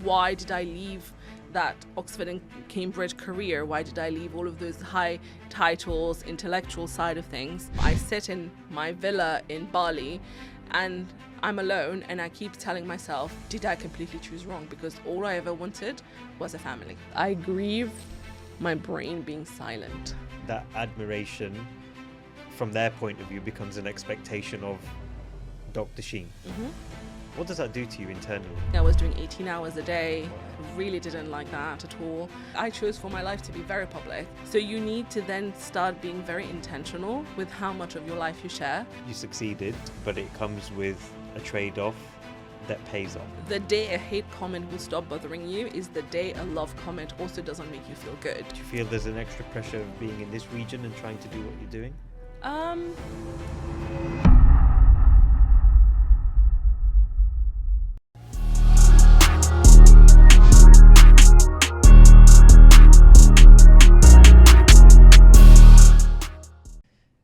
why did I leave that Oxford and Cambridge career? Why did I leave all of those high titles, intellectual side of things? I sit in my villa in Bali and I'm alone, and I keep telling myself, did I completely choose wrong? Because all I ever wanted was a family. I grieve my brain being silent. That admiration from their point of view becomes an expectation of Dr. Sheen. What does that do to you internally? I was doing 18 hours a day. Really didn't like that at all. I chose for my life to be very public. So you need to then start being very intentional with how much of your life you share. You succeeded, but it comes with a trade-off that pays off. The day a hate comment will stop bothering you is the day a love comment also doesn't make you feel good. Do you feel there's an extra pressure of being in this region and trying to do what you're doing?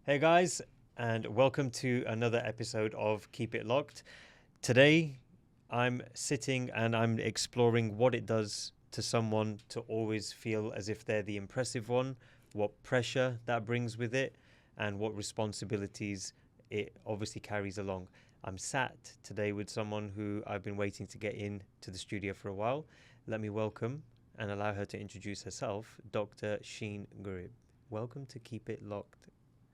Hey guys, and welcome to another episode of Keep It Locked. Today, I'm sitting and I'm exploring what it does to someone to always feel as if they're the impressive one, what pressure that brings with it, and what responsibilities it obviously carries along. I'm sat today with someone who I've been waiting to get in to the studio for a while. Let me welcome and allow her to introduce herself, Dr. Sheen Gurrib. Welcome to Keep It Locked.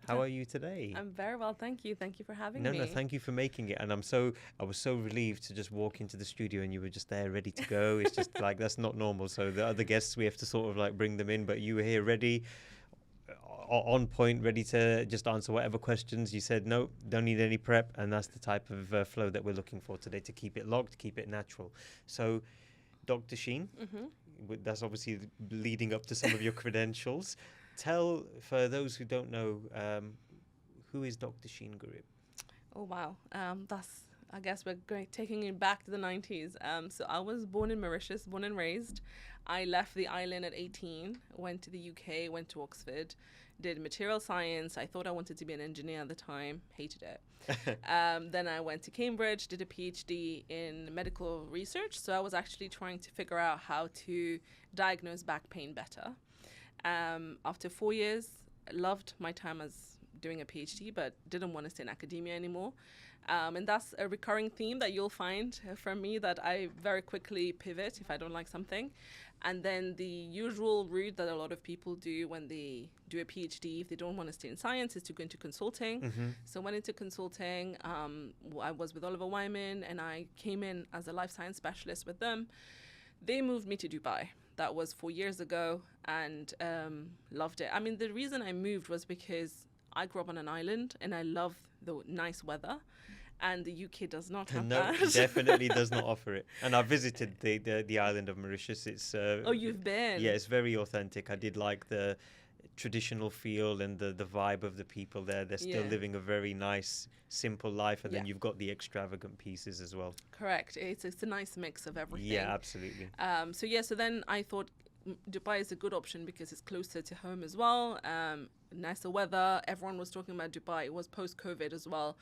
How are you today? I'm very well, thank you. Thank you for having me. No, thank you for making it. And I was so relieved to just walk into the studio and you were just there ready to go. It's just like, that's not normal. So the other guests, we have to sort of like bring them in, but you were here ready, on point, ready to just answer whatever questions. You said, no, don't need any prep. And that's the type of flow that we're looking for today, to keep it locked, keep it natural. So Dr. Sheen, that's obviously leading up to some of your credentials. Tell, for those who don't know, who is Dr. Sheen Gurrib? Oh, wow. I guess we're taking it back to the 90s. So I was born in Mauritius, born and raised. I left the island at 18, went to the UK, went to Oxford, did material science. I thought I wanted to be an engineer at the time, hated it. Then I went to Cambridge, did a PhD in medical research. So I was actually trying to figure out how to diagnose back pain better. After 4 years, loved my time as doing a PhD, but didn't want to stay in academia anymore. And that's a recurring theme that you'll find from me, that I very quickly pivot if I don't like something. And then the usual route that a lot of people do when they do a PhD, if they don't want to stay in science, is to go into consulting. So I went into consulting. I was with Oliver Wyman, and I came in as a life science specialist with them. They moved me to Dubai. That was 4 years ago, and loved it. I mean, the reason I moved was because I grew up on an island and I love the nice weather, and the UK does not have that. No, definitely does not offer it. And I visited the island of Mauritius. It's oh, you've been? Yeah, it's very authentic. I did like the traditional feel and the vibe of the people there. They're still living a very nice, simple life, and then you've got the extravagant pieces as well. Correct. It's a nice mix of everything. Yeah, absolutely. So then I thought Dubai is a good option because it's closer to home as well. Nicer weather. Everyone was talking about Dubai. It was post-COVID as well.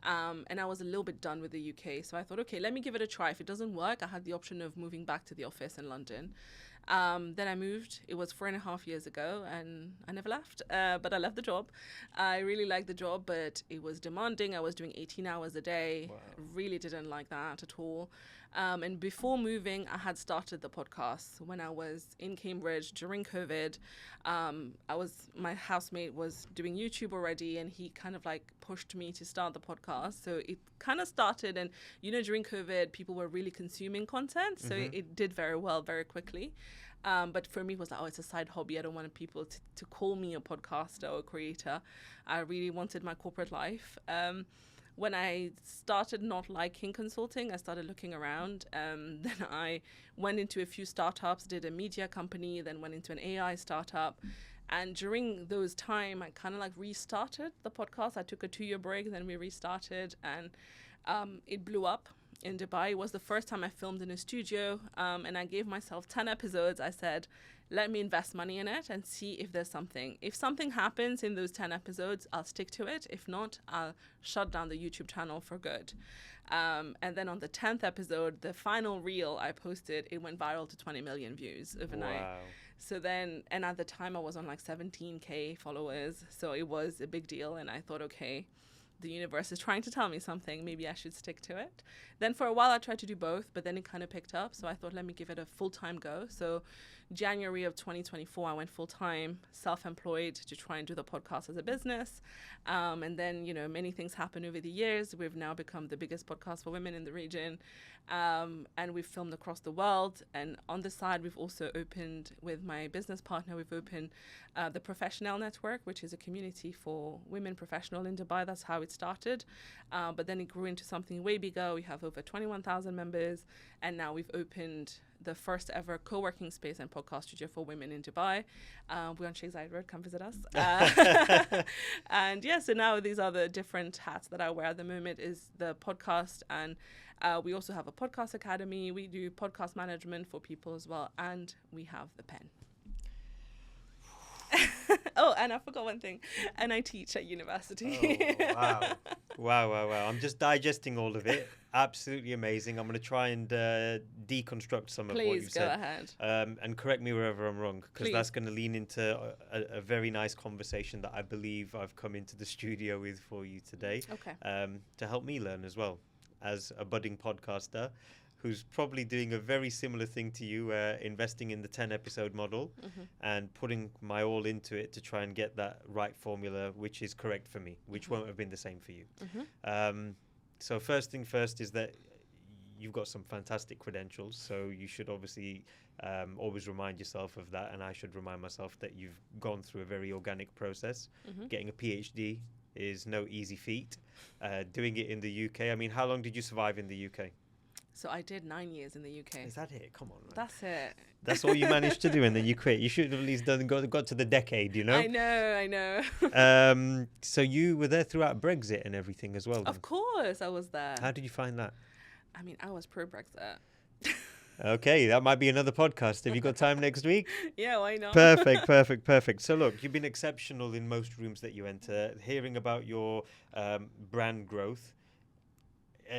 And I was a little bit done with the UK. So I thought, okay, let me give it a try. If it doesn't work, I had the option of moving back to the office in London. Then I moved. It was 4.5 years ago, and I never left. But I left the job. I really liked the job, but it was demanding. I was doing 18 hours a day. Wow. Really didn't like that at all. And before moving, I had started the podcast when I was in Cambridge during COVID. My housemate was doing YouTube already, and he kind of like pushed me to start the podcast. So it kind of started, and during COVID, people were really consuming content. So it did very well very quickly. But for me, it was like, it's a side hobby. I don't want people to call me a podcaster or a creator. I really wanted my corporate life. When I started not liking consulting, I started looking around. Then I went into a few startups, did a media company, then went into an AI startup. And during those time, I kind of like restarted the podcast. I took a 2-year break, then we restarted, and it blew up in Dubai. It was the first time I filmed in a studio, and I gave myself 10 episodes. I said, let me invest money in it and see if there's something. If something happens in those 10 episodes, I'll stick to it. If not, I'll shut down the YouTube channel for good. And then on the 10th episode, the final reel I posted, it went viral to 20 million views overnight. Wow. So then, and at the time I was on like 17K followers. So it was a big deal. And I thought, okay, the universe is trying to tell me something. Maybe I should stick to it. Then for a while I tried to do both, but then it kind of picked up. So I thought, let me give it a full-time go. So January of 2024, I went full-time, self-employed to try and do the podcast as a business. And then, you know, many things happened over the years. We've now become the biggest podcast for women in the region. And we've filmed across the world. And on the side, we've also opened, with my business partner, we've opened the Professional Network, which is a community for women professional in Dubai. That's how it started. But then it grew into something way bigger. We have over 21,000 members. And now we've opened the first ever co-working space and podcast studio for women in Dubai. We're on Sheikh Zayed Road. Come visit us. And yeah, so now these are the different hats that I wear at the moment, is the podcast. And we also have a podcast academy. We do podcast management for people as well. And we have the pen. Oh, and I forgot one thing. And I teach at university. Oh, wow. I'm just digesting all of it. Absolutely amazing. I'm going to try and deconstruct some of what you've said. Please go ahead. And correct me wherever I'm wrong, because that's going to lean into a very nice conversation that I believe I've come into the studio with for you today. Okay. To help me learn as well, as a budding podcaster who's probably doing a very similar thing to you, investing in the 10-episode model and putting my all into it to try and get that right formula, which is correct for me, which won't have been the same for you. So first thing first is that you've got some fantastic credentials, so you should obviously always remind yourself of that, and I should remind myself that you've gone through a very organic process. Getting a PhD is no easy feat. Doing it in the UK, I mean, how long did you survive in the UK? So I did 9 years in the UK. Is that it? Come on, man. That's it. That's all you managed to do, and then you quit. You should have at least got to the decade, you know? I know. So you were there throughout Brexit and everything as well, then? Of course, I was there. How did you find that? I mean, I was pro-Brexit. Okay, that might be another podcast. Have you got time next week? Yeah, why not? Perfect. So look, you've been exceptional in most rooms that you enter. Hearing about your brand growth,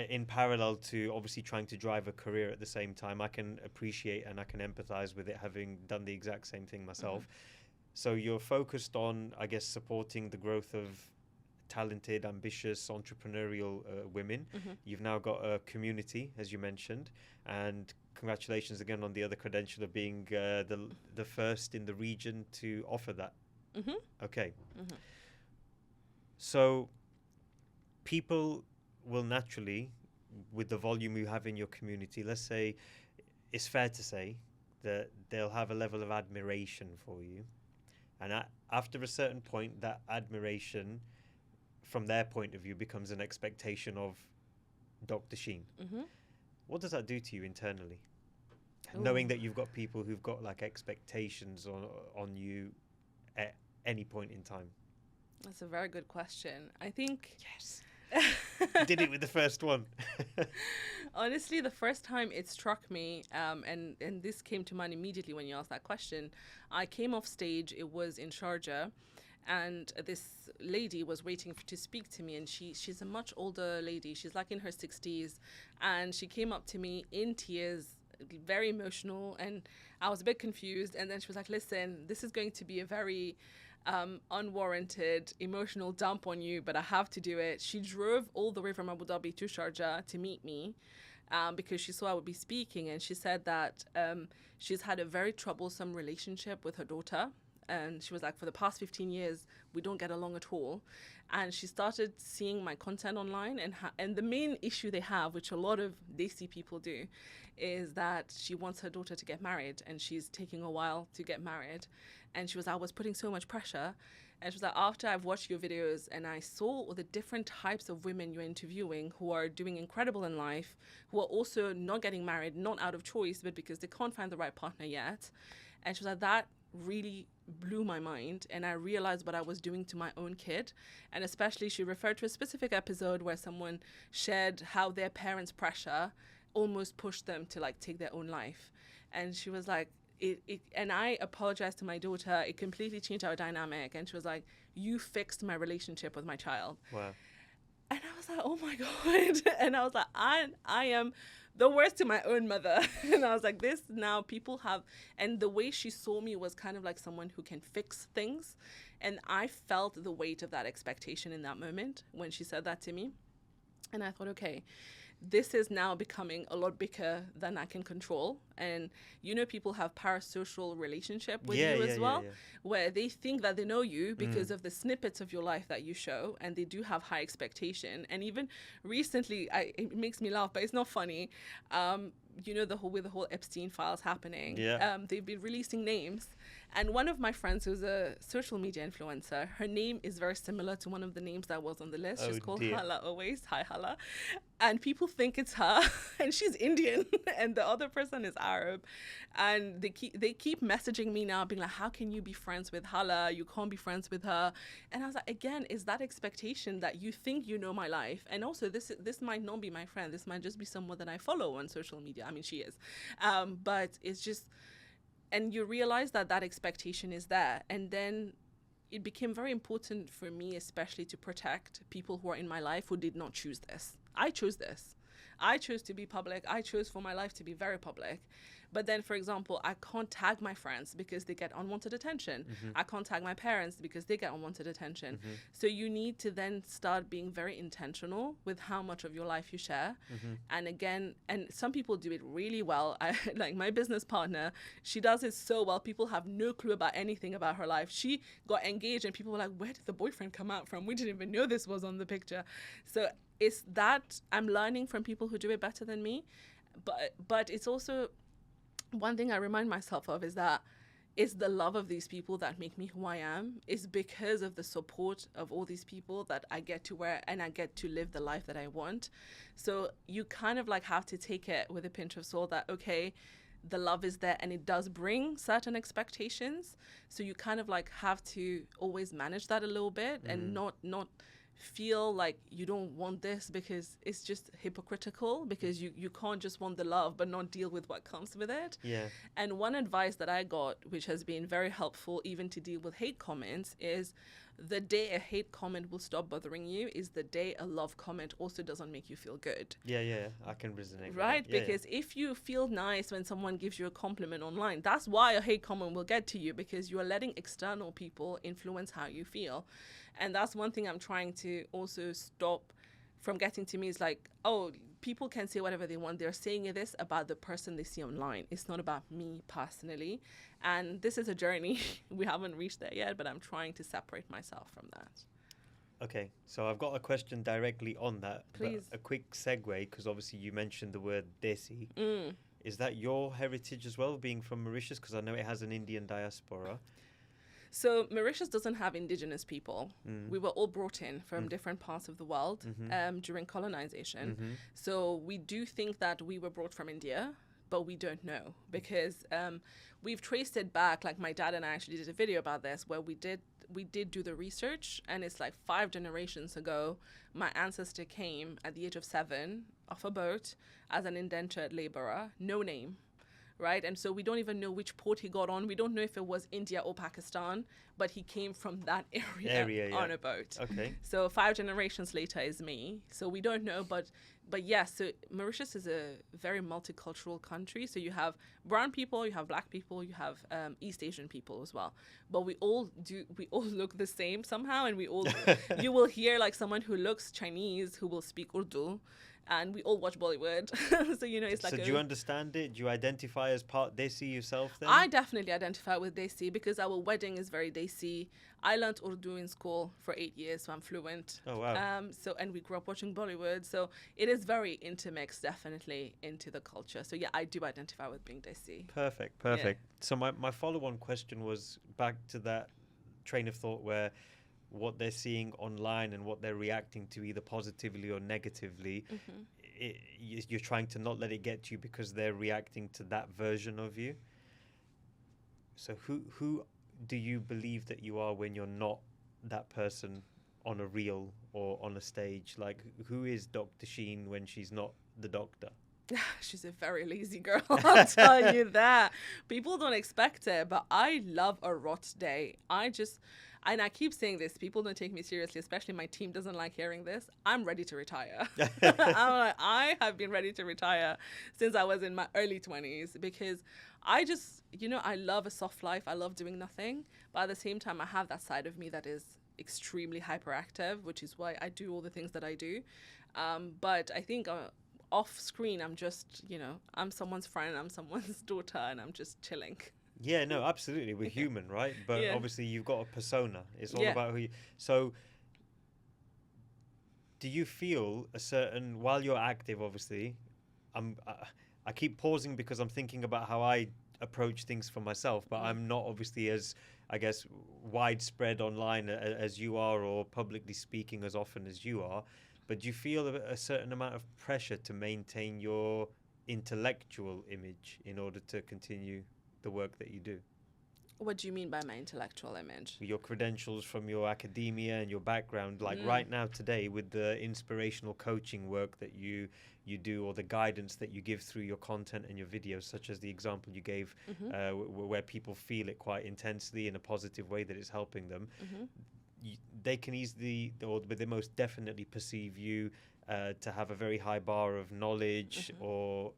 in parallel to obviously trying to drive a career at the same time, I can appreciate and I can empathize with it, having done the exact same thing myself. So you're focused on, I guess, supporting the growth of talented, ambitious, entrepreneurial women. You've now got a community, as you mentioned, and congratulations again on the other credential of being the first in the region to offer that. Okay. So people will naturally, with the volume you have in your community, let's say, it's fair to say that they'll have a level of admiration for you. And after a certain point, that admiration, from their point of view, becomes an expectation of Dr. Sheen. What does that do to you internally? Knowing that you've got people who've got like expectations on you at any point in time. That's a very good question. I think... Yes. Did it with the first one. Honestly, the first time it struck me, and this came to mind immediately when you asked that question. I came off stage, it was in Sharjah, and this lady was waiting to speak to me, and she's a much older lady. She's like in her 60s, and she came up to me in tears, very emotional, and I was a bit confused. And then she was like, listen, this is going to be a very unwarranted emotional dump on you, but I have to do it. She drove all the way from Abu Dhabi to Sharjah to meet me because she saw I would be speaking, and she said that she's had a very troublesome relationship with her daughter, and she was like, for the past 15 years we don't get along at all. And she started seeing my content online, and the main issue they have, which a lot of Desi people do, is that she wants her daughter to get married, and she's taking a while to get married. And she was, I was putting so much pressure. And she was like, after I've watched your videos and I saw all the different types of women you're interviewing who are doing incredible in life, who are also not getting married, not out of choice, but because they can't find the right partner yet. And she was like, that really blew my mind, and I realized what I was doing to my own kid. And especially she referred to a specific episode where someone shared how their parents' pressure almost pushed them to like take their own life. And she was like, and I apologized to my daughter. It completely changed our dynamic. And she was like, you fixed my relationship with my child. Wow. And I was like, oh my God. And I was like, I am the worst to my own mother. And I was like, this now people have, and the way she saw me was kind of like someone who can fix things. And I felt the weight of that expectation in that moment when she said that to me. And I thought, okay, this is now becoming a lot bigger than I can control. And, you know, people have parasocial relationship with you as well, where they think that they know you because of the snippets of your life that you show, and they do have high expectation. And even recently, it makes me laugh, but it's not funny. You know, with the whole Epstein files happening, they've been releasing names. And one of my friends who's a social media influencer, her name is very similar to one of the names that was on the list. She's called Hala always. Hi, Hala. And people think it's her, and she's Indian, and the other person is Arab. And they keep messaging me now, being like, how can you be friends with Hala? You can't be friends with her. And I was like, again, is that expectation that you think you know my life? And also, this might not be my friend. This might just be someone that I follow on social media. I mean, she is. But it's just... And you realize that expectation is there. And then it became very important for me, especially to protect people who are in my life who did not choose this. I chose this. I chose to be public. I chose for my life to be very public. But then, for example, I can't tag my friends because they get unwanted attention. I can't tag my parents because they get unwanted attention. So you need to then start being very intentional with how much of your life you share. And again, and some people do it really well. Like my business partner, she does it so well. People have no clue about anything about her life. She got engaged and people were like, where did the boyfriend come out from? We didn't even know this was on the picture. So it's that I'm learning from people who do it better than me. But it's also... One thing I remind myself of is that it's the love of these people that make me who I am. It's because of the support of all these people that I get to wear and I get to live the life that I want. So you kind of like have to take it with a pinch of salt that, okay, the love is there and it does bring certain expectations. So you kind of like have to always manage that a little bit and not feel like you don't want this, because it's just hypocritical, because you can't just want the love but not deal with what comes with it. And one advice that I got, which has been very helpful even to deal with hate comments, is the day a hate comment will stop bothering you is the day a love comment also doesn't make you feel good. I can resonate right with that. Because if you feel nice when someone gives you a compliment online, that's why a hate comment will get to you, because you are letting external people influence how you feel. And that's one thing I'm trying to also stop from getting to me, is like, oh, people can say whatever they want. They're saying this about the person they see online. It's not about me personally. And this is a journey. We haven't reached there yet, but I'm trying to separate myself from that. Okay, so I've got a question directly on that. Please. A quick segue, because obviously you mentioned the word Desi. Is that your heritage as well, being from Mauritius? Because I know it has an Indian diaspora. So Mauritius doesn't have indigenous people. We were all brought in from different parts of the world during colonization. So we do think that we were brought from India, but we don't know, because we've traced it back. Like my dad and I actually did a video about this, where we did do the research, and it's like 5 generations ago, my ancestor came at the age of 7 off a boat as an indentured laborer, no name. Right? And so we don't even know which port he got on. We don't know if it was India or Pakistan, but he came from that area on a boat. Okay. So 5 generations later is me. So we don't know, but yes, so Mauritius is a very multicultural country. So you have brown people, you have black people, you have East Asian people as well. But we all look the same somehow, and you will hear like someone who looks Chinese who will speak Urdu. And we all watch Bollywood. So, you know, it's like... So do you understand it? Do you identify as part Desi yourself then? I definitely identify with Desi, because our wedding is very Desi. I learned Urdu in school for 8 years, so I'm fluent. Oh, wow. And we grew up watching Bollywood. So it is very intermixed, definitely, into the culture. So, yeah, I do identify with being Desi. Perfect. Yeah. So my follow-on question was back to that train of thought where what they're seeing online and what they're reacting to, either positively or negatively, you're trying to not let it get to you because they're reacting to that version of you. So who do you believe that you are when you're not that person on a reel or on a stage? Like, who is Dr. Sheen when she's not the doctor? She's a very lazy girl, I'll tell you that. People don't expect it, but I love a rot day. And I keep saying this, people don't take me seriously, especially my team doesn't like hearing this. I'm ready to retire. I have been ready to retire since I was in my early 20s because I love a soft life. I love doing nothing. But at the same time, I have that side of me that is extremely hyperactive, which is why I do all the things that I do. But I think off screen, I'm just, I'm someone's friend, I'm someone's daughter, and I'm just chilling. Yeah, no, absolutely. We're human, right? But Yeah. obviously you've got a persona. It's all Yeah. about who you... So do you feel a certain... While you're active, obviously, I keep pausing because I'm thinking about how I approach things for myself, but I'm not obviously as, I guess, widespread online as you are, or publicly speaking as often as you are. But do you feel a certain amount of pressure to maintain your intellectual image in order to continue the work that you do? What do you mean by my intellectual image? Your credentials from your academia and your background, like right now today with the inspirational coaching work that you do, or the guidance that you give through your content and your videos, such as the example you gave, where people feel it quite intensely in a positive way that it's helping them. They can easily, or they most definitely perceive you to have a very high bar of knowledge or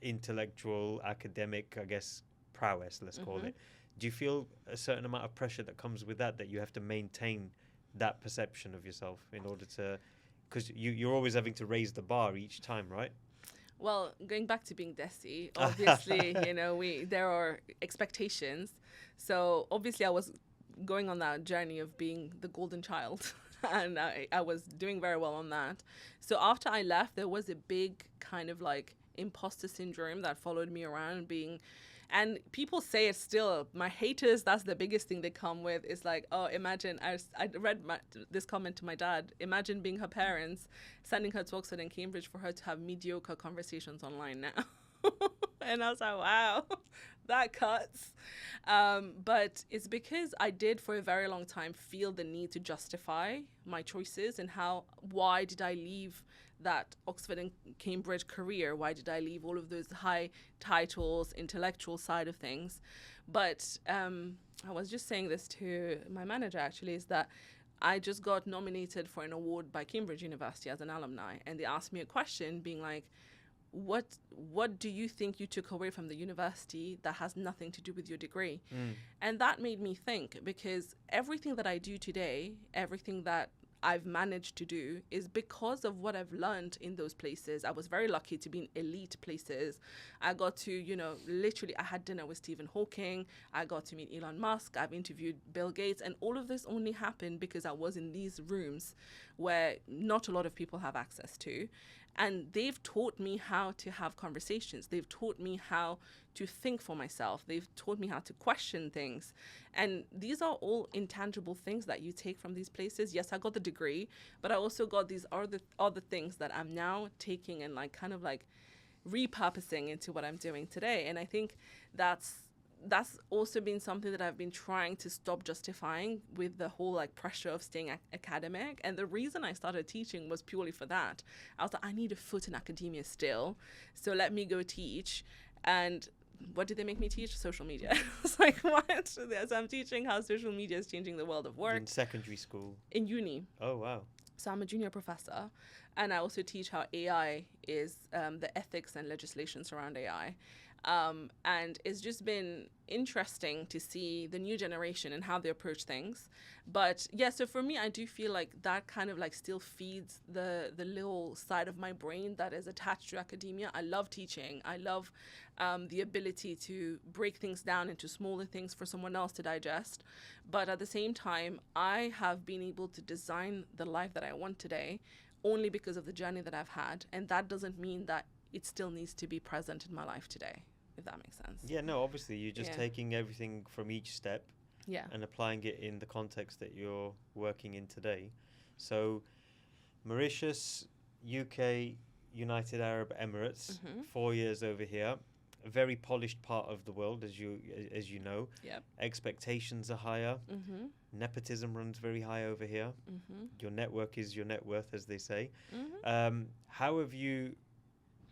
intellectual, academic, I guess, prowess, let's call it. Do you feel a certain amount of pressure that comes with that you have to maintain that perception of yourself in order to, because you're always having to raise the bar each time, right? Well, going back to being Desi, obviously, there are expectations. So obviously I was going on that journey of being the golden child and I was doing very well on that. So after I left, there was a big kind of like imposter syndrome that followed me around, and people say it still. My haters, that's the biggest thing they come with. It's like, oh, imagine, I read this comment to my dad. Imagine being her parents, sending her to Oxford and Cambridge for her to have mediocre conversations online now. And I was like, wow, that cuts. But it's because I did for a very long time feel the need to justify my choices and why did I leave that Oxford and Cambridge career? Why did I leave all of those high titles, intellectual side of things? But I was just saying this to my manager, actually, is that I just got nominated for an award by Cambridge University as an alumni. And they asked me a question being like, what do you think you took away from the university that has nothing to do with your degree? And that made me think, because everything that I do today, everything that I've managed to do is because of what I've learned in those places. I was very lucky to be in elite places. I got to, literally I had dinner with Stephen Hawking. I got to meet Elon Musk. I've interviewed Bill Gates. And all of this only happened because I was in these rooms where not a lot of people have access to. And they've taught me how to have conversations. They've taught me how to think for myself. They've taught me how to question things. And these are all intangible things that you take from these places. Yes, I got the degree, but I also got these other things that I'm now taking and like kind of like repurposing into what I'm doing today. And I think that's also been something that I've been trying to stop justifying with the whole like pressure of staying academic. And the reason I started teaching was purely for that. I was like, I need a foot in academia still, so let me go teach. And what did they make me teach? Social media. I was like, what? So I'm teaching how social media is changing the world of work. In secondary school? In uni. Oh, wow. So I'm a junior professor, and I also teach how AI is, the ethics and legislation surround AI. And it's just been interesting to see the new generation and how they approach things. But yeah, so for me, I do feel like that kind of like still feeds the little side of my brain that is attached to academia. I love teaching. I love the ability to break things down into smaller things for someone else to digest. But at the same time, I have been able to design the life that I want today only because of the journey that I've had. And that doesn't mean that it still needs to be present in my life today, if that makes sense. Yeah, no, obviously you're just taking everything from each step and applying it in the context that you're working in today. So Mauritius, UK, United Arab Emirates, 4 years over here, a very polished part of the world, as you know. Yep. Expectations are higher. Nepotism runs very high over here. Your network is your net worth, as they say. How have you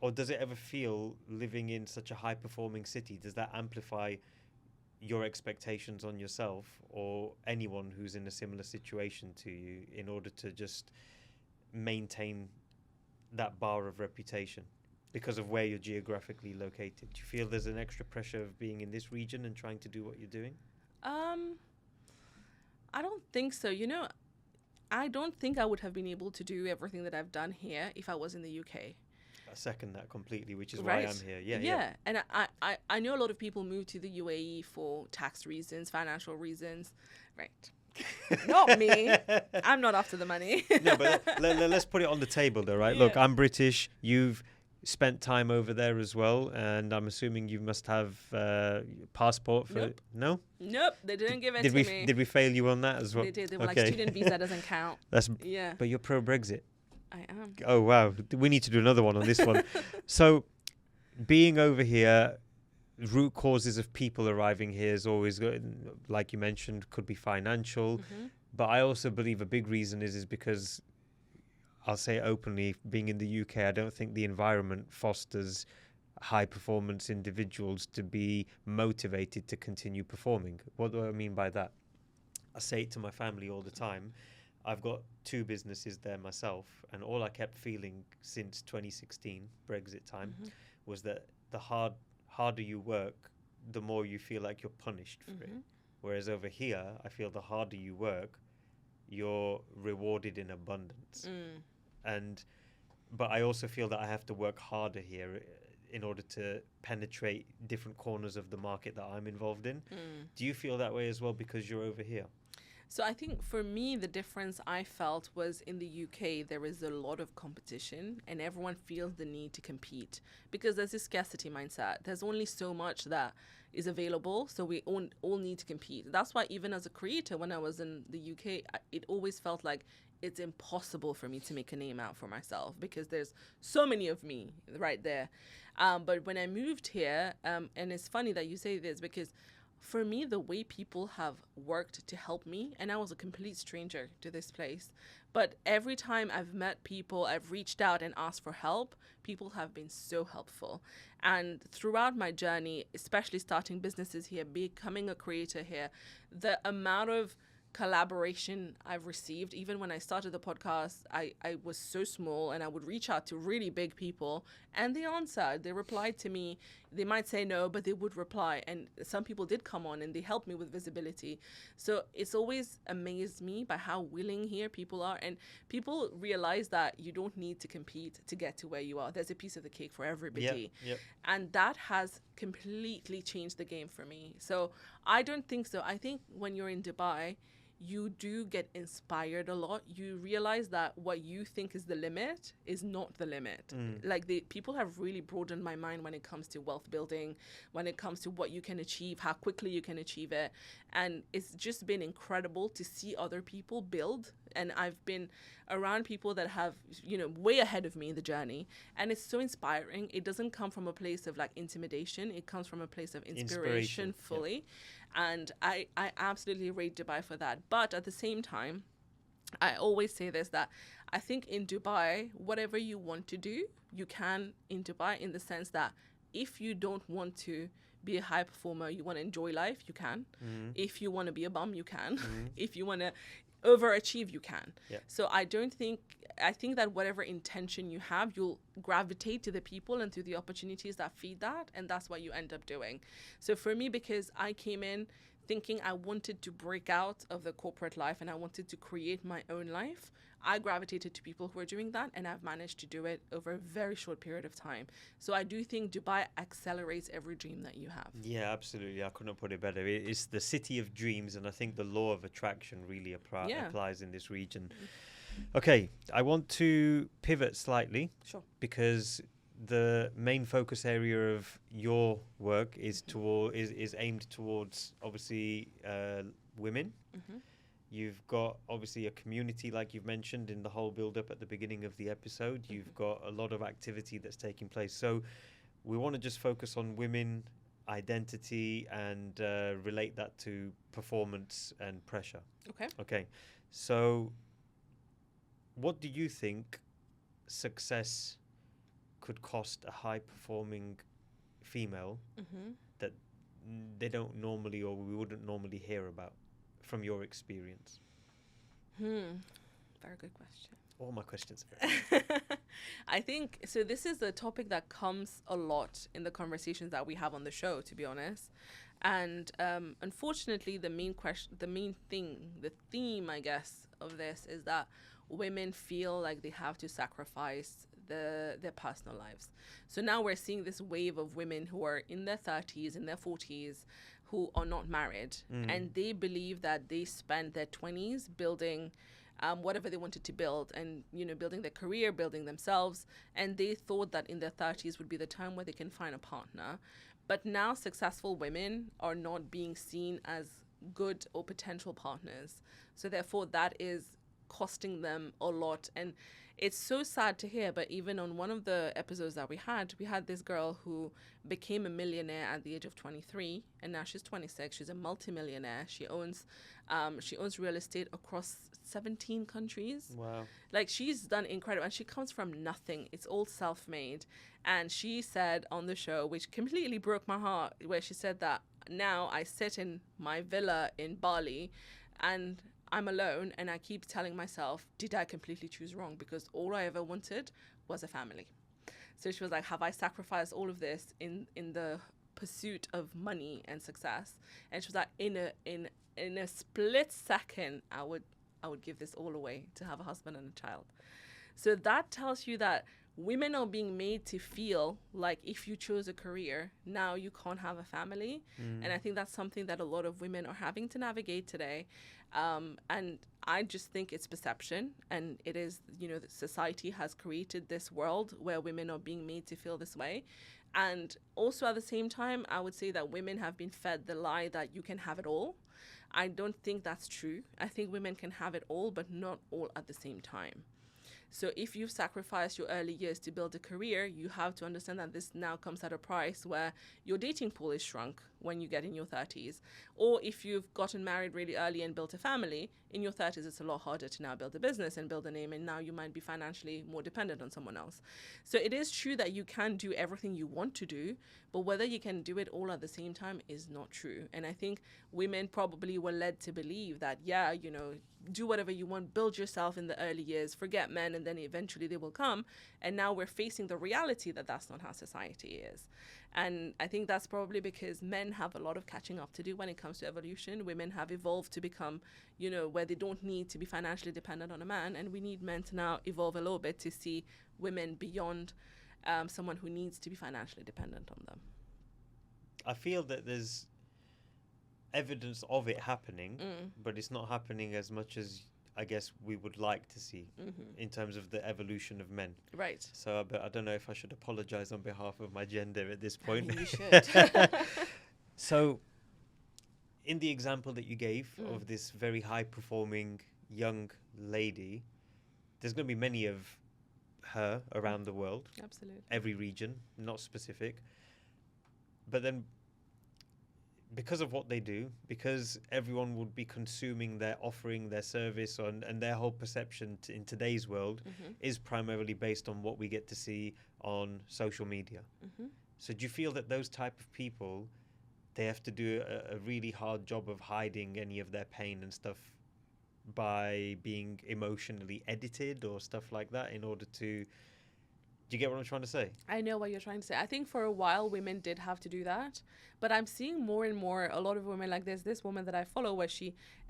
or does it ever feel living in such a high performing city, does that amplify your expectations on yourself or anyone who's in a similar situation to you in order to just maintain that bar of reputation because of where you're geographically located? Do you feel there's an extra pressure of being in this region and trying to do what you're doing? I don't think so. I don't think I would have been able to do everything that I've done here if I was in the UK. I second that completely, which is why I'm here. Yeah. And I know a lot of people move to the UAE for tax reasons, financial reasons. Right. Not me. I'm not after the money. No, but let's put it on the table though, right? Yeah. Look, I'm British. You've spent time over there as well, and I'm assuming you must have passport for Nope. No? Nope, they didn't give it Did to we me. Did we fail you on that as well? They did. They were Okay. like, student visa doesn't count. Yeah, But you're pro Brexit. I am. Oh wow, we need to do another one on this one. So, being over here, root causes of people arriving here is always, like you mentioned, could be financial. Mm-hmm. But I also believe a big reason is because, I'll say it openly, being in the UK, I don't think the environment fosters high performance individuals to be motivated to continue performing. What do I mean by that? I say it to my family all the time. I've got 2 businesses there myself, and all I kept feeling since 2016, Brexit time, Mm-hmm. was that the harder you work, the more you feel like you're punished for it. Mm-hmm. Whereas over here, I feel the harder you work, you're rewarded in abundance. But I also feel that I have to work harder here in order to penetrate different corners of the market that I'm involved in. Do you feel that way as well because you're over here? So I think for me, the difference I felt was in the UK, there is a lot of competition and everyone feels the need to compete because there's this scarcity mindset. There's only so much that is available. So we all need to compete. That's why even as a creator, when I was in the UK, it always felt like it's impossible for me to make a name out for myself because there's so many of me right there. But when I moved here, and it's funny that you say this because for me, the way people have worked to help me, and I was a complete stranger to this place, but every time I've met people, I've reached out and asked for help, people have been so helpful. And throughout my journey, especially starting businesses here, becoming a creator here, the amount of collaboration I've received, even when I started the podcast, I was so small and I would reach out to really big people and they answered, they replied to me. They might say no, but they would reply. And some people did come on and they helped me with visibility. So it's always amazed me by how willing here people are. And people realize that you don't need to compete to get to where you are. There's a piece of the cake for everybody. Yep. And that has completely changed the game for me. So I don't think so. I think when you're in Dubai, you do get inspired a lot. You realize that what you think is the limit is not the limit. Like people have really broadened my mind when it comes to wealth building, when it comes to what you can achieve, how quickly you can achieve it. And it's just been incredible to see other people build. And I've been around people that have, way ahead of me in the journey. And it's so inspiring. It doesn't come from a place of like intimidation. It comes from a place of inspiration fully. Yeah. And I absolutely rate Dubai for that. But at the same time, I always say this, that I think in Dubai, whatever you want to do, you can in Dubai, in the sense that if you don't want to be a high performer, you want to enjoy life, you can. If you want to be a bum, you can. If you want to overachieve, you can. So I think that whatever intention you have, you'll gravitate to the people and to the opportunities that feed that, and that's what you end up doing. So for me, because I came in thinking I wanted to break out of the corporate life and I wanted to create my own life, I gravitated to people who are doing that, and I've managed to do it over a very short period of time. So I do think Dubai accelerates every dream that you have. Yeah, absolutely. I couldn't put it better. It's the city of dreams, and I think the law of attraction really applies in this region. Okay, I want to pivot slightly. Sure. Because the main focus area of your work is aimed towards obviously women. You've got obviously a community, like you've mentioned in the whole build-up at the beginning of the episode. You've got a lot of activity that's taking place. So we want to just focus on women, identity, and relate that to performance and pressure. Okay. So what do you think success could cost a high performing female Mm-hmm. that they don't normally, or we wouldn't normally hear about from your experience? Very good question. All my questions are very I think so. This is a topic that comes a lot in the conversations that we have on the show, to be honest. And unfortunately, the main question, the theme, I guess, of this is that women feel like they have to sacrifice their personal lives. So now we're seeing this wave of women who are in their 30s, in their 40s, who are not married, and they believe that they spent their 20s building whatever they wanted to build, and building their career, building themselves, and they thought that in their 30s would be the time where they can find a partner. But now successful women are not being seen as good or potential partners, so therefore that is costing them a lot. And it's so sad to hear, but even on one of the episodes that we had this girl who became a millionaire at the age of 23, and now she's 26. She's a multimillionaire. She owns real estate across 17 countries. Wow. Like, she's done incredible, and she comes from nothing. It's all self-made. And she said on the show, which completely broke my heart, where she said that now I sit in my villa in Bali and I'm alone, and I keep telling myself, did I completely choose wrong? Because all I ever wanted was a family. So she was like, have I sacrificed all of this in the pursuit of money and success? And she was like, in a split second, I would give this all away to have a husband and a child. So that tells you that women are being made to feel like if you chose a career, now you can't have a family. And I think that's something that a lot of women are having to navigate today. And I just think it's perception, and it is, that society has created this world where women are being made to feel this way. And also at the same time, I would say that women have been fed the lie that you can have it all. I don't think that's true. I think women can have it all, but not all at the same time. So if you've sacrificed your early years to build a career, you have to understand that this now comes at a price where your dating pool is shrunk when you get in your 30s. Or if you've gotten married really early and built a family, in your 30s, it's a lot harder to now build a business and build a name, and now you might be financially more dependent on someone else. So it is true that you can do everything you want to do, but whether you can do it all at the same time is not true. And I think women probably were led to believe that, do whatever you want, build yourself in the early years, forget men, and then eventually they will come. And now we're facing the reality that that's not how society is. And I think that's probably because men have a lot of catching up to do when it comes to evolution. Women have evolved to become, where they don't need to be financially dependent on a man. And we need men to now evolve a little bit to see women beyond someone who needs to be financially dependent on them. I feel that there's evidence of it happening, but it's not happening as much as I guess we would like to see in terms of the evolution of men. Right. So I don't know if I should apologize on behalf of my gender at this point. You should. So in the example that you gave of this very high performing young lady, there's going to be many of her around the world. Absolutely. Every region, not specific. But then because of what they do, because everyone would be consuming their offering, their service, and their whole perception in today's world is primarily based on what we get to see on social media. So do you feel that those type of people, they have to do a really hard job of hiding any of their pain and stuff by being emotionally edited or stuff like that in order to... Do you get what I'm trying to say? I know what you're trying to say. I think for a while women did have to do that, but I'm seeing more and more a lot of women, like there's this woman that I follow where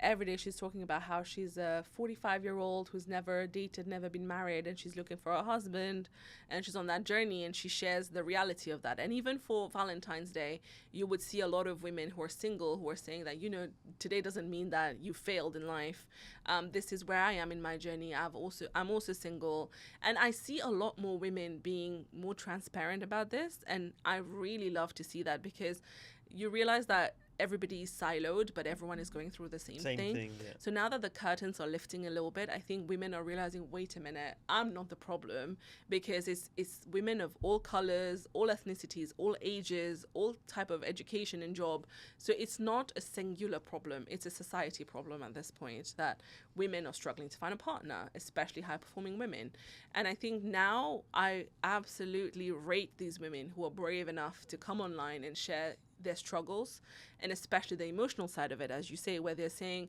every day she's talking about how she's a 45-year-old who's never dated, never been married, and she's looking for a husband, and she's on that journey, and she shares the reality of that. And even for Valentine's Day, you would see a lot of women who are single who are saying that, today doesn't mean that you failed in life. This is where I am in my journey. I'm also single, and I see a lot more women being more transparent about this, and I really love to see that, because you realize that everybody's siloed, but everyone is going through the same thing. Yeah. So now that the curtains are lifting a little bit, I think women are realizing, wait a minute, I'm not the problem, because it's women of all colors, all ethnicities, all ages, all type of education and job. So it's not a singular problem. It's a society problem at this point, that women are struggling to find a partner, especially high performing women. And I think now I absolutely rate these women who are brave enough to come online and share their struggles, and especially the emotional side of it, as you say, where they're saying,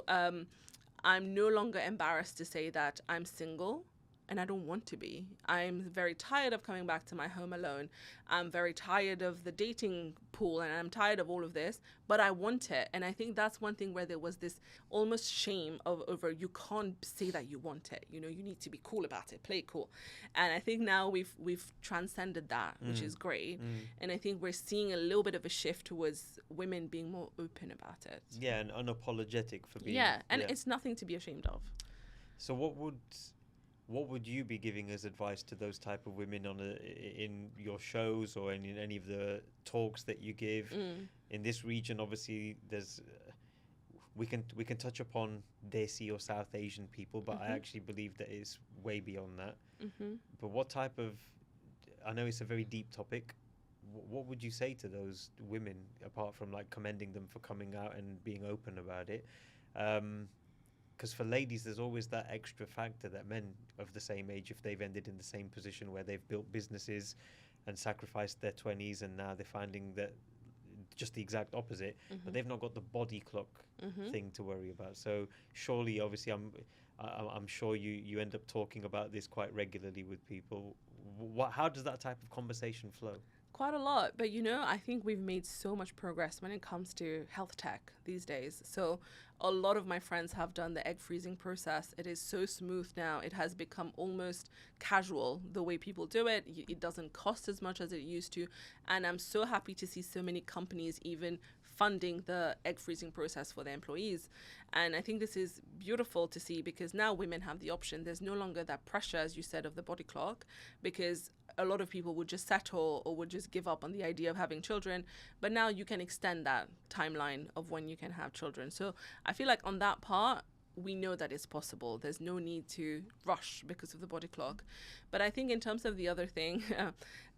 I'm no longer embarrassed to say that I'm single and I don't want to be. I'm very tired of coming back to my home alone. I'm very tired of the dating pool, and I'm tired of all of this, but I want it. And I think that's one thing where there was this almost shame over you can't say that you want it. You need to be cool about it, play it cool. And I think now we've transcended that, which is great. And I think we're seeing a little bit of a shift towards women being more open about it. Yeah, and unapologetic for being. Yeah, and it's nothing to be ashamed of. So what would you be giving as advice to those type of women in your shows or in any of the talks that you give in this region? Obviously, there's we can touch upon Desi or South Asian people, but I actually believe that it's way beyond that. But what type of, I know it's a very deep topic. What would you say to those women, apart from like commending them for coming out and being open about it? Because for ladies, there's always that extra factor that men of the same age, if they've ended in the same position where they've built businesses and sacrificed their 20s, and now they're finding that just the exact opposite, but they've not got the body clock thing to worry about. So surely, obviously, I'm sure you end up talking about this quite regularly with people. How does that type of conversation flow? Quite a lot, but I think we've made so much progress when it comes to health tech these days. So a lot of my friends have done the egg freezing process. It is so smooth now. It has become almost casual the way people do it. It doesn't cost as much as it used to. And I'm so happy to see so many companies even funding the egg freezing process for their employees. And I think this is beautiful to see, because now women have the option. There's no longer that pressure, as you said, of the body clock, because a lot of people would just settle or would just give up on the idea of having children. But now you can extend that timeline of when you can have children. So I feel like on that part, we know that it's possible. There's no need to rush because of the body clock. But I think in terms of the other thing,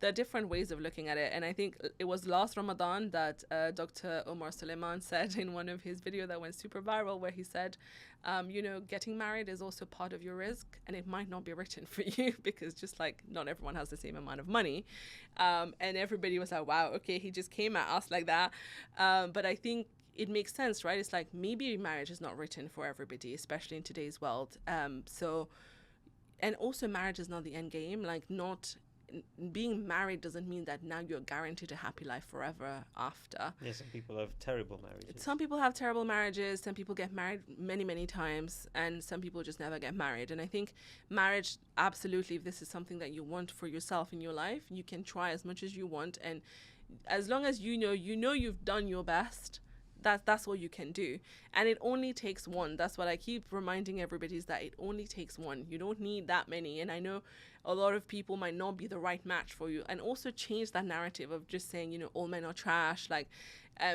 there are different ways of looking at it. And I think it was last Ramadan that Dr. Omar Suleiman said in one of his videos that went super viral, where he said, getting married is also part of your risk, and it might not be written for you, because just like not everyone has the same amount of money. And everybody was like, wow, okay, he just came at us like that. But I think it makes sense, right? It's like, maybe marriage is not written for everybody, especially in today's world. And also marriage is not the end game. Like, not being married doesn't mean that now you're guaranteed a happy life forever after. Yeah, some people have terrible marriages. Some people have terrible marriages. Some people get married many, many times, and some people just never get married. And I think marriage, absolutely, if this is something that you want for yourself in your life, you can try as much as you want. And as long as you've done your best, that's all you can do. And it only takes one. That's what I keep reminding everybody, is that it only takes one. You don't need that many. And I know a lot of people might not be the right match for you. And also change that narrative of just saying, all men are trash.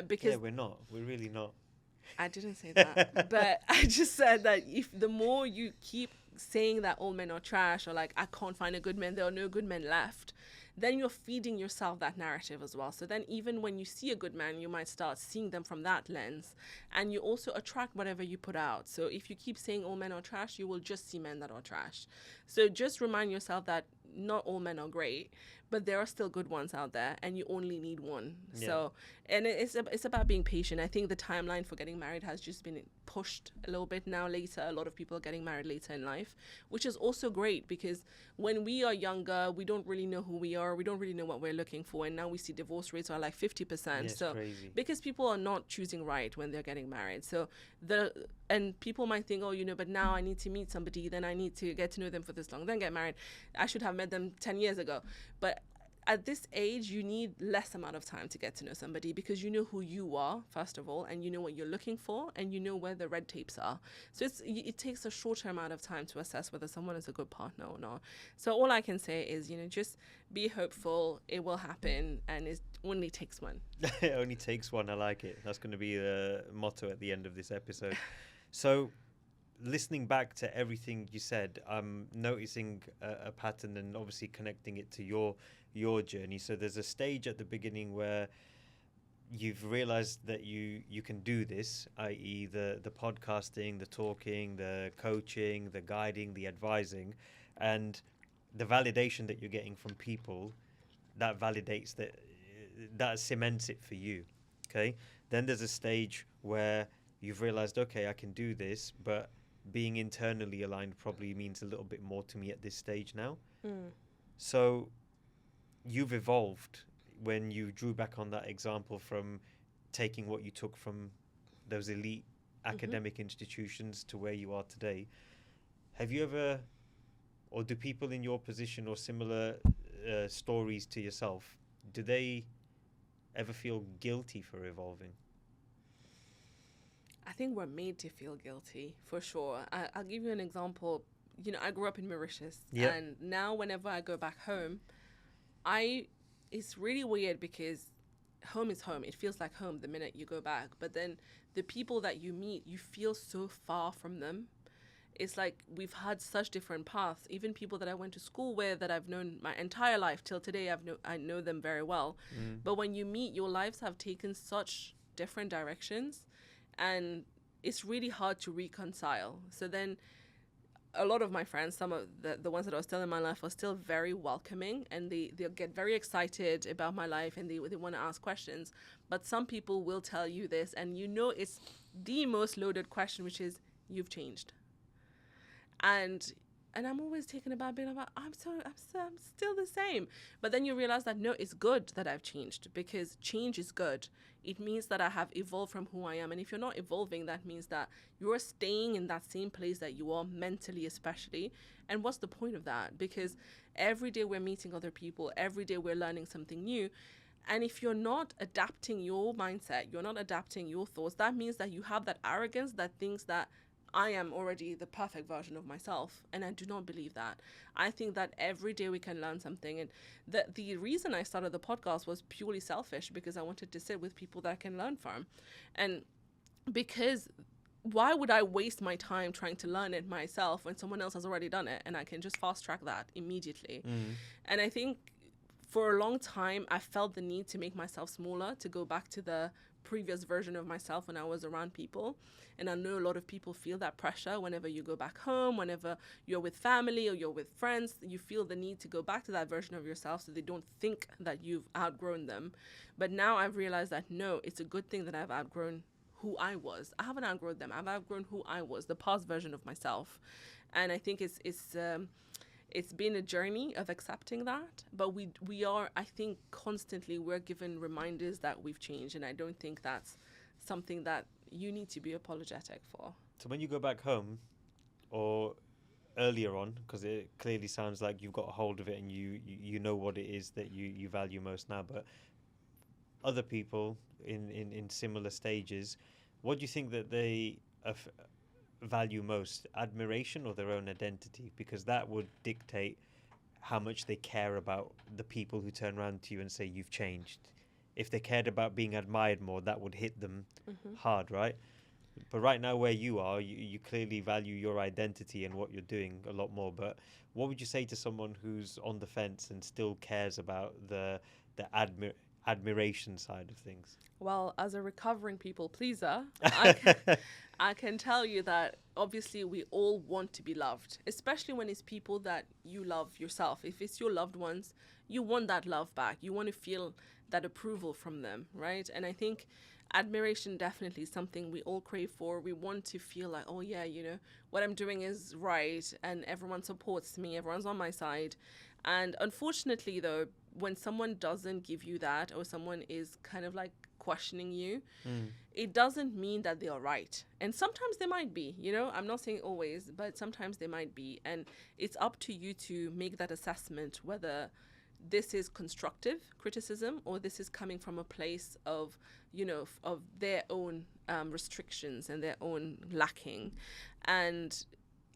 Because yeah, we're not. We're really not. I didn't say that. But I just said that if the more you keep saying that all men are trash, or like, I can't find a good man, there are no good men left, then you're feeding yourself that narrative as well. So then even when you see a good man, you might start seeing them from that lens, and you also attract whatever you put out. So if you keep saying all men are trash, you will just see men that are trash. So just remind yourself that not all men are great, but there are still good ones out there, and you only need one. Yeah. So, and it's about being patient. I think the timeline for getting married has just been pushed a little bit now later. A lot of people are getting married later in life, which is also great, because when we are younger, we don't really know who we are. We don't really know what we're looking for. And now we see divorce rates are like 50%. So crazy. Because people are not choosing right when they're getting married. So and people might think, but now I need to meet somebody, then I need to get to know them for this long, then get married. I should have met them 10 years ago. But at this age, you need less amount of time to get to know somebody because you know who you are, first of all, and you know what you're looking for, and you know where the red tapes are. So it takes a shorter amount of time to assess whether someone is a good partner or not. So all I can say is, just be hopeful. It will happen, and it only takes one. It only takes one. I like it. That's going to be the motto at the end of this episode. So, listening back to everything you said, I'm noticing a pattern and obviously connecting it to your journey. So there's a stage at the beginning where you've realized that you can do this, i.e. the podcasting, the talking, the coaching, the guiding, the advising, and the validation that you're getting from people, that validates that cements it for you. Okay. Then there's a stage where you've realized, okay, I can do this, but being internally aligned probably means a little bit more to me at this stage now. So you've evolved when you drew back on that example from taking what you took from those elite academic institutions to where you are today. Have you ever, or do people in your position or similar stories to yourself, do they ever feel guilty for evolving? I think we're made to feel guilty, for sure. I'll give you an example. I grew up in Mauritius, and now whenever I go back home, it's really weird because home is home. It feels like home the minute you go back. But then the people that you meet, you feel so far from them. It's like we've had such different paths. Even people that I went to school with that I've known my entire life till today, I know them very well. But when you meet, your lives have taken such different directions, and it's really hard to reconcile. So then a lot of my friends, some of the ones that are still in my life, are still very welcoming, and they'll get very excited about my life, and they want to ask questions. But some people will tell you this, and it's the most loaded question, which is, you've changed. And I'm always taken aback, being like, I'm still the same. But then you realize that, no, it's good that I've changed, because change is good. It means that I have evolved from who I am. And if you're not evolving, that means that you're staying in that same place that you are, mentally especially. And what's the point of that? Because every day we're meeting other people, every day we're learning something new. And if you're not adapting your mindset, you're not adapting your thoughts, that means that you have that arrogance that thinks that I am already the perfect version of myself. And I do not believe that. I think that every day we can learn something. And the reason I started the podcast was purely selfish, because I wanted to sit with people that I can learn from. And because why would I waste my time trying to learn it myself when someone else has already done it and I can just fast track that immediately? And I think for a long time, I felt the need to make myself smaller, to go back to the previous version of myself when I was around people. And I know a lot of people feel that pressure whenever you go back home, whenever you're with family or you're with friends, you feel the need to go back to that version of yourself so they don't think that you've outgrown them. But now I've realized that, no, it's a good thing that I've outgrown who I was. I haven't outgrown them. I've outgrown who I was, the past version of myself. And I think it's been a journey of accepting that, but we are, I think, constantly we're given reminders that we've changed, and I don't think that's something that you need to be apologetic for. So when you go back home, or earlier on, because it clearly sounds like you've got a hold of it and you know what it is that you value most now, but other people in similar stages, what do you think that they value most, admiration or their own identity? Because that would dictate how much they care about the people who turn around to you and say you've changed. If they cared about being admired more, that would hit them hard, right? But right now where you are, you clearly value your identity and what you're doing a lot more. But what would you say to someone who's on the fence and still cares about the admiration side of things? Well, as a recovering people pleaser, I can tell you that obviously we all want to be loved, especially when it's people that you love yourself. If it's your loved ones, you want that love back. You want to feel that approval from them, right? And I think admiration definitely is something we all crave for. We want to feel like, oh yeah, what I'm doing is right, and everyone supports me, everyone's on my side. And unfortunately, though, when someone doesn't give you that, or someone is kind of like questioning you, it doesn't mean that they are right. And sometimes they might be, I'm not saying always, but sometimes they might be. And it's up to you to make that assessment whether this is constructive criticism or this is coming from a place of, of their own restrictions and their own lacking. And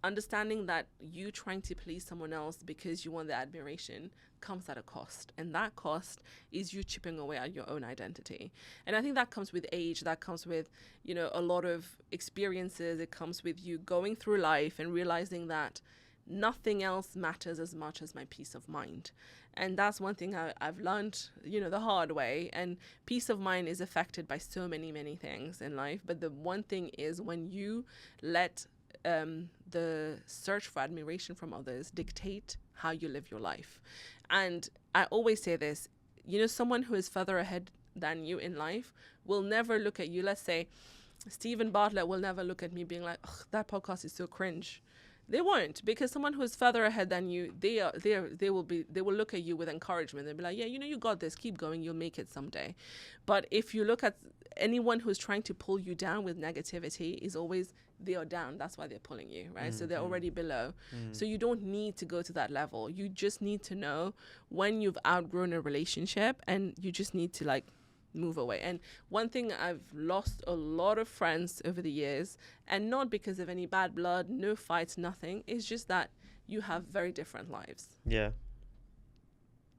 understanding that you trying to please someone else because you want their admiration comes at a cost, and that cost is you chipping away at your own identity. And I think that comes with age, that comes with a lot of experiences. It comes with you going through life and realizing that nothing else matters as much as my peace of mind. And that's one thing I've learned the hard way. And peace of mind is affected by so many things in life, but the one thing is when you let the search for admiration from others dictate how you live your life. And I always say this, someone who is further ahead than you in life will never look at you. Let's say Stephen Bartlett will never look at me being like, "Ugh, that podcast is so cringe." They won't, because someone who is further ahead than you, they will look at you with encouragement. They'll be like, "Yeah, you got this, keep going, you'll make it someday." But if you look at anyone who's trying to pull you down with negativity, is always, they are down, that's why they're pulling you, right? So they're already below. So you don't need to go to that level. You just need to know when you've outgrown a relationship, and you just need to move away. And one thing, I've lost a lot of friends over the years, and not because of any bad blood, no fights, nothing. It's just that you have very different lives. Yeah.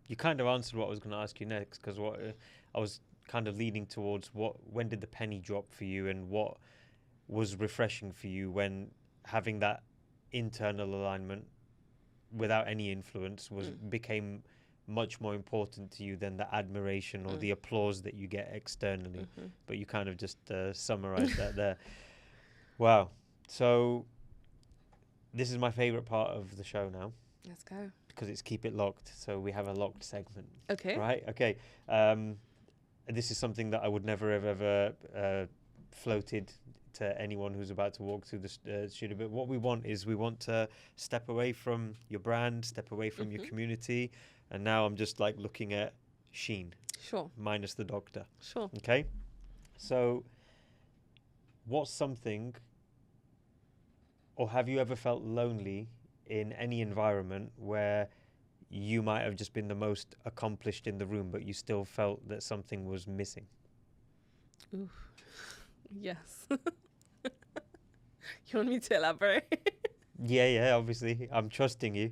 You kind of answered what I was going to ask you next, because what I was kind of leading towards, when did the penny drop for you, and what was refreshing for you when having that internal alignment without any influence became much more important to you than the admiration or the applause that you get externally. But you kind of just summarized that there. Wow. So this is my favorite part of the show now. Let's go. Because it's Keep It Locked. So we have a locked segment. Okay. Right? Okay. This is something that I would never have ever floated to anyone who's about to walk through the studio. But what we want to step away from your brand, step away from your community. And now I'm just looking at Sheen. Sure. Minus the doctor. Sure. Okay. So what's something, or have you ever felt lonely in any environment where you might have just been the most accomplished in the room, but you still felt that something was missing? Oof. Yes. You want me to elaborate? Yeah, obviously. I'm trusting you.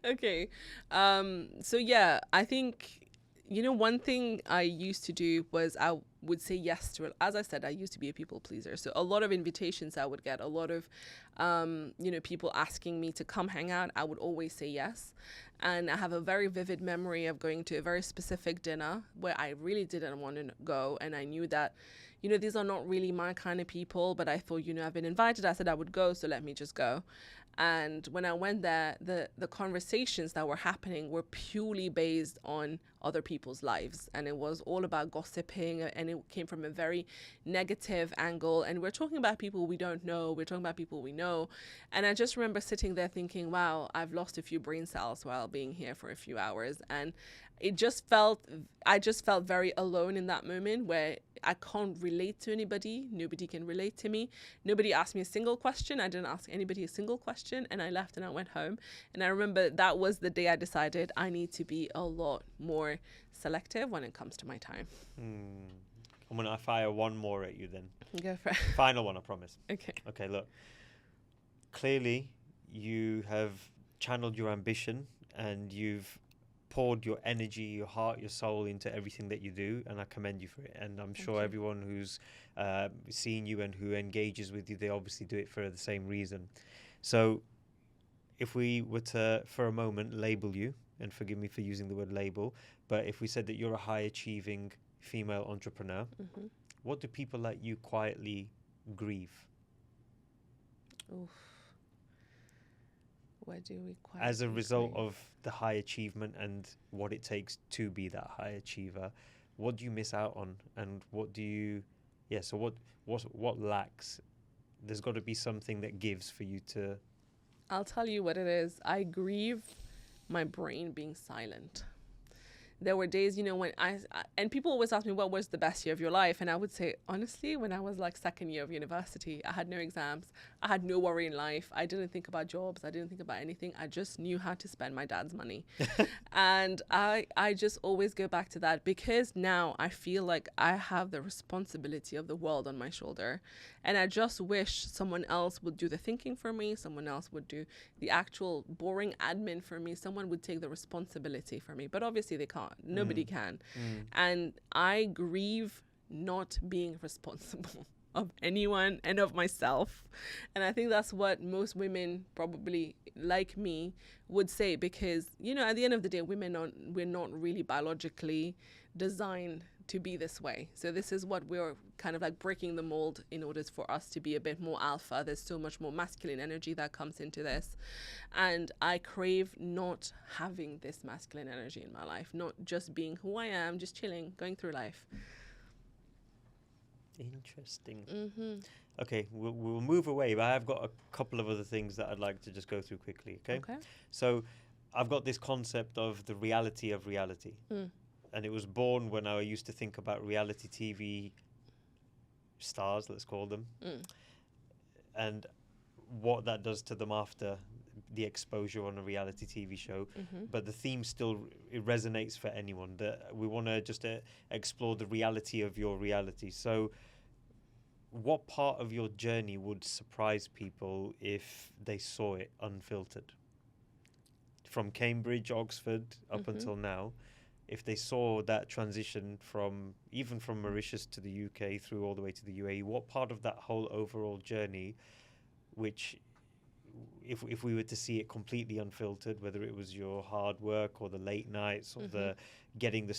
Okay. So yeah, I think, one thing I used to do was I would say yes to it. As I said, I used to be a people pleaser. So a lot of invitations I would get, a lot of, people asking me to come hang out, I would always say yes. And I have a very vivid memory of going to a very specific dinner where I really didn't want to go. And I knew that, these are not really my kind of people, but I thought, I've been invited. I said I would go, so let me just go. And when I went there, the conversations that were happening were purely based on other people's lives. And it was all about gossiping, and it came from a very negative angle. And we're talking about people we don't know. We're talking about people we know. And I just remember sitting there thinking, wow, I've lost a few brain cells while being here for a few hours. And I just felt very alone in that moment, where I can't relate to anybody. Nobody can relate to me. Nobody asked me a single question. I didn't ask anybody a single question. And I left and I went home. And I remember that was the day I decided I need to be a lot more selective when it comes to my time. I'm going to fire one more at you then. Go for it. Final one, I promise. Okay, look. Clearly, you have channeled your ambition, and you've poured your energy, your heart, your soul into everything that you do, and I commend you for it. And I'm sure everyone who's seen you and who engages with you, they obviously do it for the same reason. So if we were to, for a moment, label you, and forgive me for using the word label, but if we said that you're a high-achieving female entrepreneur, what do people like you quietly grieve? Oof. Where do we quietly as a result grieve? of the high achievement and what it takes to be that high achiever? What do you miss out on, and what do you so what lacks? There's got to be something that gives for you to. I'll tell you what it is. I grieve my brain being silent. there were days, you know, when and people always ask me, what was the best year of your life? And I would say, honestly, when I was like second year of university, I had no exams. I had no worry in life. I didn't think about jobs. I didn't think about anything. I just knew how to spend my dad's money. And I just always go back to that, because now I feel like I have the responsibility of the world on my shoulder. And I just wish someone else would do the thinking for me. Someone else would do the actual boring admin for me. Someone would take the responsibility for me. But obviously they can't. Nobody can. And I grieve not being responsible of anyone and of myself. And I think that's what most women probably like me would say, because, you know, at the end of the day, we're not really biologically designed to be this way. So this is what we're kind of like breaking the mold in order for us to be a bit more alpha. There's so much more masculine energy that comes into this. And I crave not having this masculine energy in my life, not just being who I am, just chilling, going through life. Interesting. Okay, we'll move away, but I've got a couple of other things that I'd like to just go through quickly, okay? So I've got this concept of the reality of reality. And it was born when I used to think about reality TV stars, let's call them, and what that does to them after the exposure on a reality TV show. But the theme still, it resonates for anyone. That we want to just explore the reality of your reality. So what part of your journey would surprise people if they saw it unfiltered? From Cambridge, Oxford, up until now, if they saw that transition from Mauritius to the UK through all the way to the UAE, what part of that whole overall journey, which if we were to see it completely unfiltered, whether it was your hard work or the late nights or the getting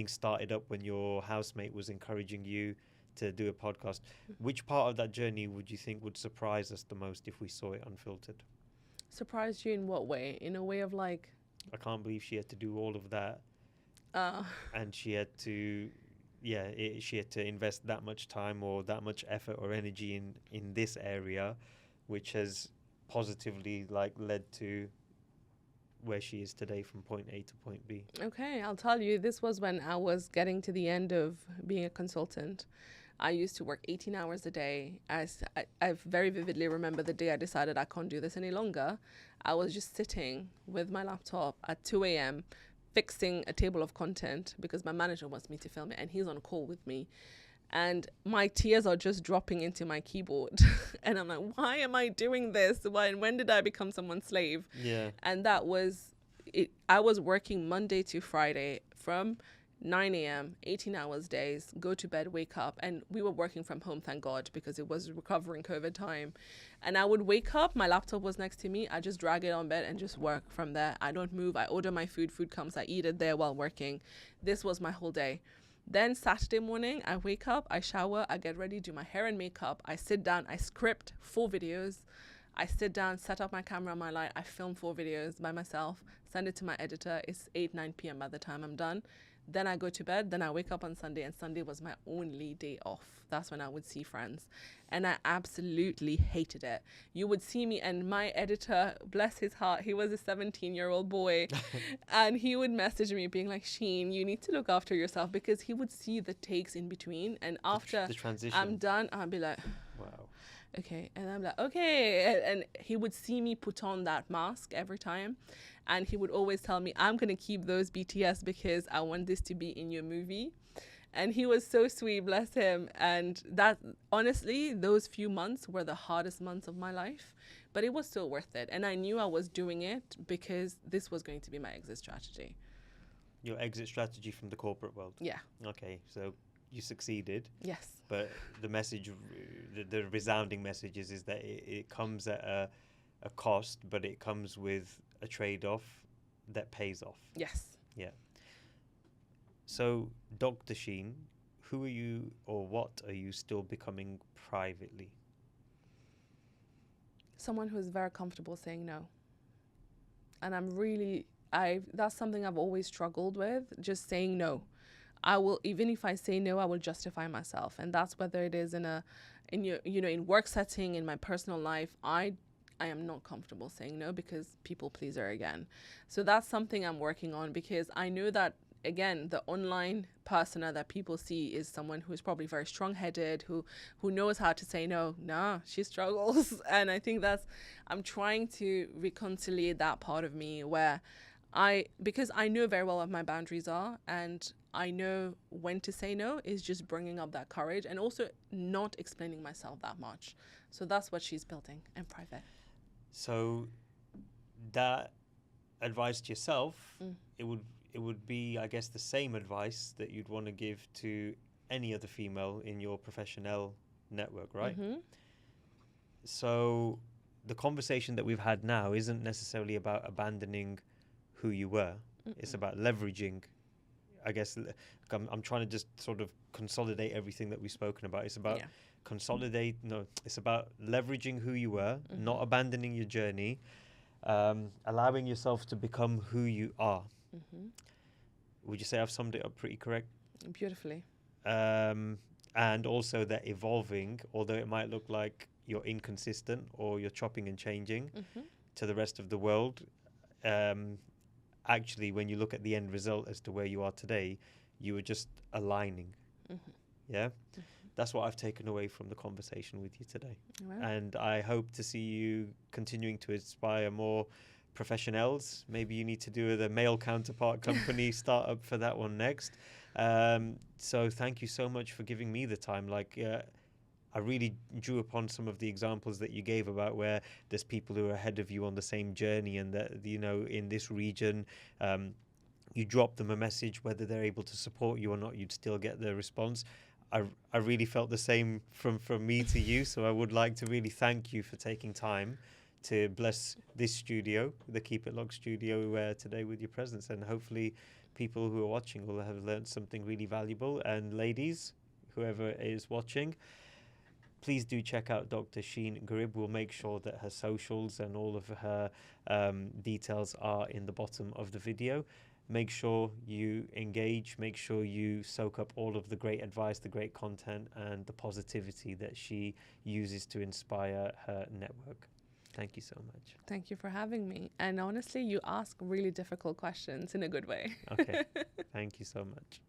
started up when your housemate was encouraging you to do a podcast, which part of that journey would you think would surprise us the most if we saw it unfiltered? Surprised you in what way? In a way of like, I can't believe she had to do all of that. And she had to invest that much time or that much effort or energy in this area, which has positively like led to where she is today from point A to point B. Okay, I'll tell you, this was when I was getting to the end of being a consultant. I used to work 18 hours a day. I very vividly remember the day I decided I can't do this any longer. I was just sitting with my laptop at 2 a.m. fixing a table of content because my manager wants me to film it and he's on call with me. And my tears are just dropping into my keyboard. And I'm like, why am I doing this? When did I become someone's slave? Yeah. And that was it. I was working Monday to Friday from 9 a.m., 18 hours days, go to bed, wake up. And we were working from home, thank God, because it was recovering COVID time. And I would wake up, my laptop was next to me. I just drag it on bed and just work from there. I don't move. I order my food comes, I eat it there while working. This was my whole day. Then Saturday morning, I wake up, I shower, I get ready, do my hair and makeup. I sit down, I script 4 videos. I sit down, set up my camera, my light. I film 4 videos by myself, send it to my editor. It's 8, 9 p.m. by the time I'm done. Then I go to bed. Then I wake up on Sunday, and Sunday was my only day off. That's when I would see friends. And I absolutely hated it. You would see me, and my editor, bless his heart, he was a 17-year-old boy. And he would message me being like, Sheen, you need to look after yourself, because he would see the takes in between. And after the transition. I'm done, I'll be like, wow. Okay. And I'm like, okay. And he would see me put on that mask every time. And he would always tell me, I'm going to keep those BTS because I want this to be in your movie. And he was so sweet, bless him. And that, honestly, those few months were the hardest months of my life. But it was still worth it. And I knew I was doing it because this was going to be my exit strategy. Your exit strategy from the corporate world? Yeah. Okay, so you succeeded. Yes. But the message, the resounding message is that it comes at a cost, but it comes with a trade-off that pays off. Yes. Yeah. So, Dr. Sheen, who are you, or what are you still becoming privately? Someone who is very comfortable saying no. And that's something I've always struggled with, just saying no. I will, even if I say no, I will justify myself. And that's whether it is in work setting, in my personal life. I am not comfortable saying no because people pleaser again. So that's something I'm working on, because I know that again, the online persona that people see is someone who's probably very strong-headed, who knows how to say no. Nah, she struggles. And I think I'm trying to reconcile that part of me where because I know very well what my boundaries are, and I know when to say no is just bringing up that courage, and also not explaining myself that much. So that's what she's building in private. So that advice to yourself, it would be, I guess, the same advice that you'd want to give to any other female in your professional network, right? Mm-hmm. So the conversation that we've had now isn't necessarily about abandoning who you were. It's about leveraging, I guess. I'm trying to just sort of consolidate everything that we've spoken about. It's about it's about leveraging who you were, not abandoning your journey, allowing yourself to become who you are. Would you say I've summed it up pretty correct? Beautifully. And also that evolving, although it might look like you're inconsistent or you're chopping and changing to the rest of the world, actually, when you look at the end result as to where you are today, you were just aligning. Yeah? That's what I've taken away from the conversation with you today. Wow. And I hope to see you continuing to inspire more professionals. Maybe you need to do the male counterpart company startup for that one next. So thank you so much for giving me the time. I really drew upon some of the examples that you gave about where there's people who are ahead of you on the same journey, and that, you know, in this region, you drop them a message, whether they're able to support you or not, you'd still get the response. I really felt the same from me to you. So I would like to really thank you for taking time to bless this studio, the Keep It Locked studio, today with your presence. And hopefully people who are watching will have learned something really valuable. And ladies, whoever is watching, please do check out Dr. Sheen Gurrib. We'll make sure that her socials and all of her details are in the bottom of the video. Make sure you engage, make sure you soak up all of the great advice, the great content, and the positivity that she uses to inspire her network. Thank you so much. Thank you for having me. And honestly, you ask really difficult questions in a good way. Okay. Thank you so much.